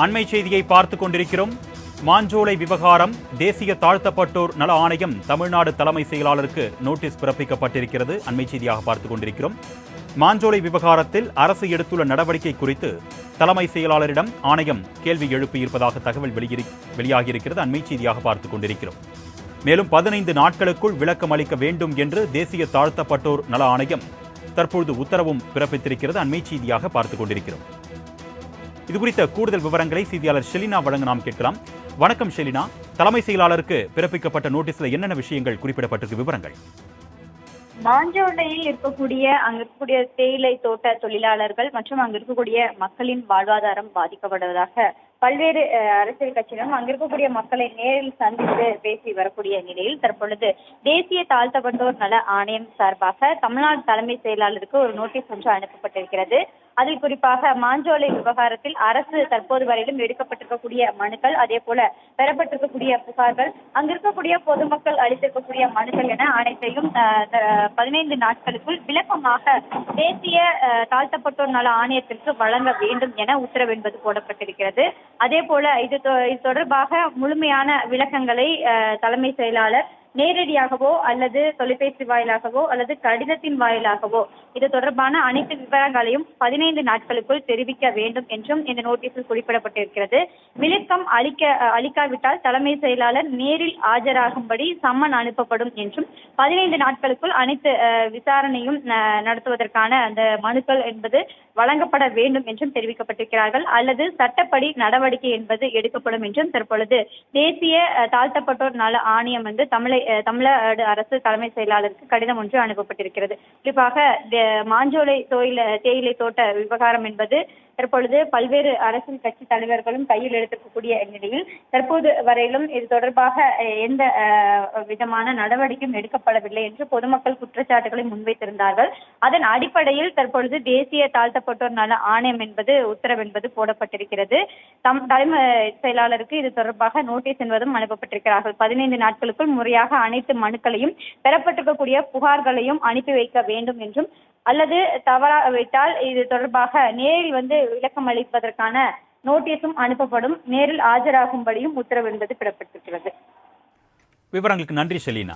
அண்மை செய்தியை பார்த்துக் கொண்டிருக்கிறோம். மாஞ்சோலை விவகாரம். தேசிய தாழ்த்தப்பட்டோர் நல ஆணையம் தமிழ்நாடு தலைமை செயலாளருக்கு நோட்டீஸ் பிறப்பிக்கப்பட்டிருக்கிறது. அண்மை செய்தியாக பார்த்துக் கொண்டிருக்கிறோம். மாஞ்சோலை விவகாரத்தில் அரசு எடுத்துள்ள நடவடிக்கை குறித்து தலைமை செயலாளரிடம் ஆணையம் கேள்வி எழுப்பியிருப்பதாக தகவல் வெளியாகியிருக்கிறது. அண்மை செய்தியாக பார்த்துக் கொண்டிருக்கிறோம். மேலும் 15 நாட்களுக்குள் விளக்கம் அளிக்க வேண்டும் என்று தேசிய தாழ்த்தப்பட்டோர் நல ஆணையம் தற்பொழுது உத்தரவும் பிறப்பித்திருக்கிறது. அண்மை செய்தியாக பார்த்துக் கொண்டிருக்கிறோம். இதுகுறித்த கூடுதல் விவரங்களை செய்தியாளர் ஷெலினா வழங்க நாம் கேட்கலாம். வணக்கம் ஷெலினா, தலைமை செயலாளருக்கு பிறப்பிக்கப்பட்ட நோட்டீஸ்ல என்னென்ன விஷயங்கள் குறிப்பிடப்பட்டிருக்கு, விவரங்கள்? மாஞ்சோலையில் அங்க இருக்கக்கூடிய தேயிலை தோட்ட தொழிலாளர்கள் மற்றும் அங்க இருக்கக்கூடிய மக்களின் வாழ்வாதாரம் பாதிக்கப்படுவதாக பல்வேறு அரசியல் கட்சியினரும் அங்க இருக்கக்கூடிய மக்களை நேரில் சந்தித்து பேசி வரக்கூடிய நிலையில் தற்பொழுது தேசிய தாழ்த்தப்பட்டோர் நல ஆணையம் சார்பாக தமிழ்நாடு தலைமை செயலாளருக்கு ஒரு நோட்டீஸ் ஒன்று அனுப்பப்பட்டிருக்கிறது. அதில் குறிப்பாக மாஞ்சோலை விவகாரத்தில் அரசு தற்போது வரையிலும் எடுக்கப்பட்டிருக்கக்கூடிய மனுக்கள், அதே போல பெறப்பட்டிருக்கக்கூடிய புகார்கள், அங்க இருக்கக்கூடிய பொதுமக்கள் அளித்திருக்கக்கூடிய மனுக்கள் என அனைத்தையும் 15 நாட்களுக்குள் விளக்கமாக தேசிய தாழ்த்தப்பட்டோர் நல ஆணையத்திற்கு வழங்க வேண்டும் என உத்தரவு என்பது போடப்பட்டிருக்கிறது. அதே போல இது தொடர்பாக முழுமையான விளக்கங்களை தலைமை செயலாளர் நேரடியாகவோ அல்லது தொலைபேசி வாயிலாகவோ அல்லது கடிதத்தின் வாயிலாகவோ இது தொடர்பான அனைத்து விவரங்களையும் 15 நாட்களுக்குள் தெரிவிக்க வேண்டும் என்றும் இந்த நோட்டீஸில் குறிப்பிடப்பட்டிருக்கிறது. விளக்கம் அளிக்காவிட்டால் தலைமை செயலாளர் நேரில் ஆஜராகும்படி சம்மன் அனுப்பப்படும் என்றும் 15 நாட்களுக்குள் அனைத்து விசாரணையும் நடத்துவதற்கான அந்த மனுக்கள் என்பது வழங்கப்பட வேண்டும் என்றும் தெரிவிக்கப்பட்டிருக்கிறார்கள். அல்லது சட்டப்படி நடவடிக்கை என்பது எடுக்கப்படும் என்றும் தற்பொழுது தேசிய தாழ்த்தப்பட்டோர் நல ஆணையம் வந்து தமிழ்நாடு அரசு தலைமை செயலாளருக்கு கடிதம் ஒன்று அனுப்பப்பட்டிருக்கிறது. குறிப்பாக மாஞ்சோலை தேயிலை தோட்ட விவகாரம் என்பது தற்பொழுது பல்வேறு அரசியல் கட்சி தலைவர்களும் கையில் எடுத்திருக்கக்கூடிய நிலையில் தற்போது வரையிலும் இது தொடர்பாக எந்த விதமான நடவடிக்கையும் எடுக்கப்படவில்லை என்று பொதுமக்கள் குற்றச்சாட்டுகளை முன்வைத்திருந்தார்கள். அதன் அடிப்படையில் தற்பொழுது தேசிய தாழ்த்தப்பட்டோர் நல ஆணையம் என்பது உத்தரவு என்பது போடப்பட்டிருக்கிறது. தலைமை செயலாளருக்கு இது தொடர்பாக நோட்டீஸ் என்பதும் அனுப்பப்பட்டிருக்கிறார்கள். 15 நாட்களுக்குள் முறையாக அனைத்து மனுக்களையும் பெறப்பட்டிருக்கக்கூடிய புகார்களையும் அனுப்பி வைக்க வேண்டும் என்றும், அல்லது தவறாவிட்டால் இது தொடர்பாக நேரில் வந்து விளக்கம் அளிப்பதற்கான நோட்டீஸும் அனுப்பப்படும், நேரில் ஆஜராகும்படியும் உத்தரவு என்பது பிறப்பித்திருக்கிறது. விவரங்களுக்கு நன்றி ஷெலினா.